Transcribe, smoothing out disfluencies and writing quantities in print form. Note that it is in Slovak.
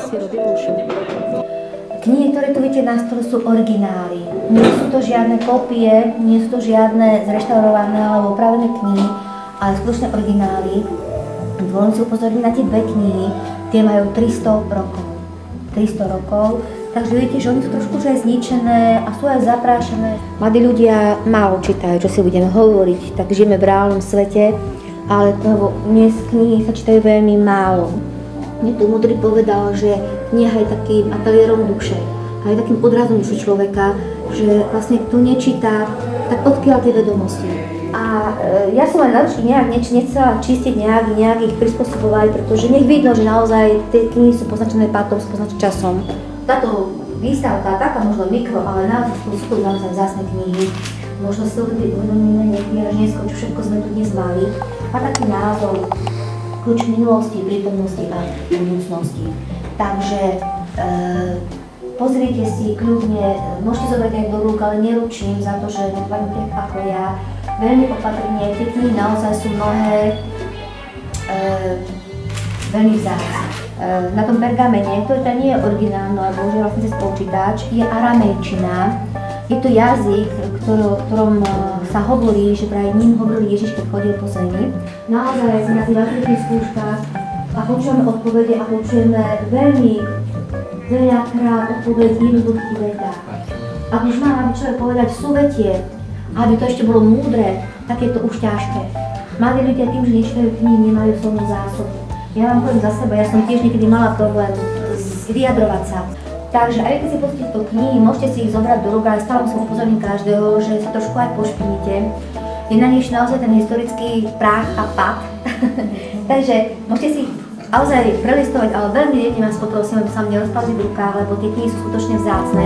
si robí uši. Knihy, ktoré tu vidíte na stole, sú originály. Nie sú to žiadne kópie, nie sú to žiadne zreštaurované alebo opravené knihy, ale skutočné originály. Dôvodom si upozorniť na tie dve knihy, tie majú 300 rokov. 300 rokov, takže vidíte, že oni sú trošku už aj zničené a sú aj zaprášené. Mladí ľudia málo čítajú, čo si budeme hovoriť, tak žijeme v reálnom svete, ale dnes knihy sa čítajú veľmi málo. Mne tu múdry povedal, že kniha je takým ateliérom duše a je takým odrazom duše človeka, že vlastne kto nečíta, tak odkiaľ tie vedomosti. A ja som aj naručiť nechcela čistiť nejak ich prispôsobovať, pretože nech vidno, že naozaj tie knihy sú poznačené pátom, sú poznačené časom. Táto výstavka, taká možno mikro, ale naozaj sú to naozaj vzácne knihy. Možno si uvedomíme niekedy až neskôr, čo všetko sme tu dnes mali. Má taký názov Kľúč minulosti, prítomnosti a budúcnosti. Takže pozrite si kľudne, môžete zobrať aj do rúk, ale neručím za to, že netvárite ako ja. Veľmi opatrne, tie knihy naozaj sú mnohé veľmi vzácne. Na tom pergamene, ktorý teda nie je originálny, ale bohužiaľ vlastne cez počítač, je aramejčina. Je to jazyk, ktorom sa hovorí, že práve ním hovoril Ježiš, keď chodil po zemi. Naozaj sme na tých maturitných skúškach a počúvame odpovede a počujeme veľmi veľakrát odpovede v jednoduchých vetách. Ak už má aby človek povedať súvetie, aby to ešte bolo múdre, tak je to už ťažké. Mladí ľudia tým, že nečítajú knihy, nemajú slovnú zásobu. Ja vám poviem za seba, ja som tiež niekedy mala problém vyjadrovať sa. Takže aj keď si pustíte tú knihy, môžete si ich zobrať do rúk, ale stále musím upozorniť každého, že sa trošku aj pošpinite. Je na nich naozaj ten historický prach a pad. Takže môžete si naozaj prelistovať, ale veľmi jedne vás poprosím, aby sa vám nerozpadli v rukách, lebo tie knihy sú skutočne vzácne.